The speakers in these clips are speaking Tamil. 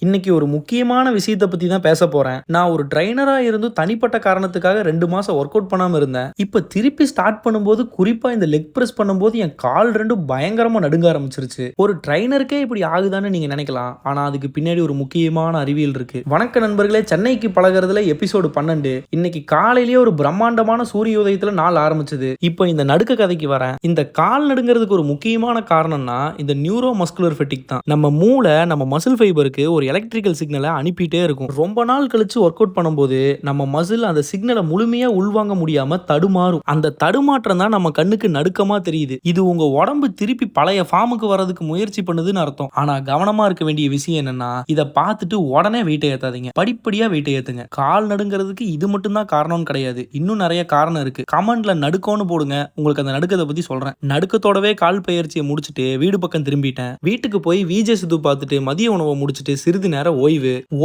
இன்னைக்கு ஒரு முக்கியமான விஷயத்த பத்தி தான் பேச போறேன். நான் ஒரு ட்ரெய்னரா இருந்தும் தனிப்பட்ட காரணத்துக்காக 2 மாசம் வொர்க் அவுட் பண்ணாம இருந்தேன். இப்ப திருப்பி ஸ்டார்ட் பண்ணும்போது, குறிப்பா இந்த லெக் பிரஸ் பண்ணும்போது என் கால் 2ம் பயங்கரமா நடுங்க ஆரம்பிச்சுருச்சு. ஒரு ட்ரெய்னருக்கே இப்படி ஆகுதான்னு நீங்க நினைக்கலாம். ஆனா அதுக்கு பின்னாடி ஒரு முக்கியமான அறிவியல் இருக்கு. வணக்க நண்பர்களே, சென்னைக்கு பழகுறதுல எபிசோடு 12. இன்னைக்கு காலையிலேயே ஒரு பிரம்மாண்டமான சூரிய உதயத்துல நாள் ஆரம்பிச்சது. இப்போ இந்த நடுக்க கதைக்கு வரேன். இந்த கால் நடுங்கிறதுக்கு ஒரு முக்கியமான காரணம்னா இந்த நியூரோ மஸ்குலர் ஃபெட்டிக் தான். நம்ம மூளை நம்ம மசில் ஃபைபருக்கு ஒரு எலக்ட்ரிக்கல் சிக்னலை அனுப்பிட்டே இருக்கும். ரொம்ப நாள் கழிச்சு ஒர்க் அவுட் பண்ணும்போது நம்ம மசில் அந்த சிக்னலை முழுமையா உள்வாங்க முடியாம தடுமாறும். அந்த தடுமாற்றம் தான் நம்ம கண்ணுக்கு நடுக்கமா தெரியுது. இது உங்க உடம்பு திருப்பி பழைய ஃபார்முக்கு வர்றதுக்கு முயற்சி பண்ணுதுன்னு அர்த்தம். ஆனா கவனமா இருக்க வேண்டிய விஷயம் என்னன்னா, இதை பார்த்துட்டு உடனே வெயிட்டை ஏத்தாதீங்க. படிப்படியா வெயிட்டை ஏத்துங்க. கால் நடுங்கிறதுக்கு இது மட்டும் தான் காரணம் கிடையாது. இன்னும் நிறைய காரணம் இருக்கு. கமெண்ட்ல நடுக்கம்னு போடுங்க, உங்களுக்கு அந்த நடுக்கத்தை பத்தி சொல்றேன். நடுக்கத்தோடவே கால் பயிற்சியை முடிச்சுட்டு வீடு பக்கம் திரும்பிட்டேன். வீட்டுக்கு போய் விஜே சித்து பார்த்துட்டு மதிய உணவை முடிச்சுட்டு சிறிது நேரம்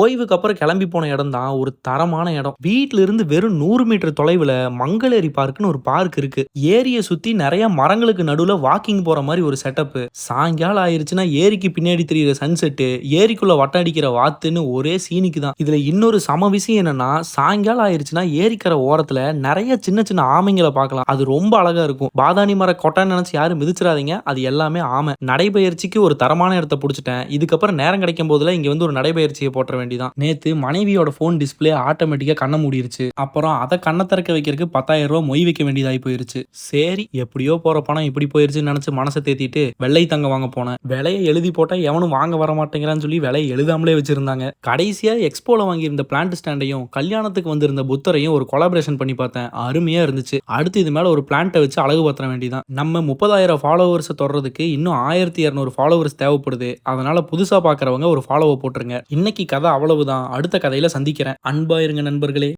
ஓய்வுக்கு அப்புறம் கிளம்பி போன இடம் தான் ஒரு தரமான இடம். வீட்டுல இருந்து வெறும் 100 மீட்டர் தொலைவுல மங்களேரி பார்க்னு ஒரு பார்க் இருக்கு. ஏரியை சுத்தி நிறைய மரங்களுக்கு நடுவுல வாக்கிங் போற மாதிரி ஒரு செட்டப். சாயங்காலம் ஆயிருச்சுன்னா ஏரிக்கு பின்னாடி தெரியுற சன்செட், ஏரிக்குள்ள வட்டம் அடிக்கிற வாத்துன்னு ஒரே சீனிக்கு தான். இதுல இன்னொரு சம விஷயம் என்னன்னா, சாயங்காலம் ஆயிருச்சுன்னா ஏரிக்கரை ஓரத்துல நிறைய சின்ன சின்ன ஆமைங்களை பார்க்கலாம். அது ரொம்ப அழகா இருக்கும். பாதாணி மர கொட்டான்னு நினைச்சு யாரும் மிதிச்சிடாதீங்க, அது எல்லாமே ஆமை. நடைபயிற்சிக்கு ஒரு தரமான இடத்தை பிடிச்சிட்டேன். இதுக்கப்புறம் நேரம் கிடைக்கும் போதுல இங்க வந்து ஒரு நடைபயிற்சியை போட்ட வேண்டியதான். நேத்து மனைவியோட போன் டிஸ்பிளே ஆட்டோமேட்டிக்கா கண்ண மூடிருச்சு. அப்புறம் அதை கண்ணை திறக்க வைக்கிறதுக்கு 10,000 ரூபாய் மொய் வைக்க வேண்டியதாகி போயிருச்சு. சரி, எப்படியோ போற பணம் இப்படி போயிருச்சுன்னு நினைச்சு மனசை தேத்திட்டு வெள்ளை தங்க வாங்க போனேன். விலையை எழுதி போட்டா எவனும் வாங்க வர மாட்டேங்கிறான்னு சொல்லி விலையை எழுதாமலே வச்சிருந்தாங்க. கடைசியா எக்ஸ்போல வாங்கியிருந்த பிளான்ட் ஸ்டாண்டையும் கல்யாணத்துக்கு வந்திருந்த புத்தரையும் ஒரு கொலாபரேஷன் பண்ணி பார்த்தேன். அருமையா இருந்துச்சு. அடுத்து இது மேல ஒரு பிளான்ட்டை வச்சு அழகு பத்திர வேண்டியதான். நம்ம 30,000 ஃபாலோவர்ஸ் தொடர்றதுக்கு இன்னும் 1200 ஃபாலோவர்ஸ் தேவைப்படுது. அதனால புதுசா பார்க்குறவங்க ஒரு ஃபாலோவை போட்டுருங்க. இன்னைக்கு கதை அவ்வளவுதான். அடுத்த கதையில சந்திக்கிறேன். அன்பா இருங்க நண்பர்களே.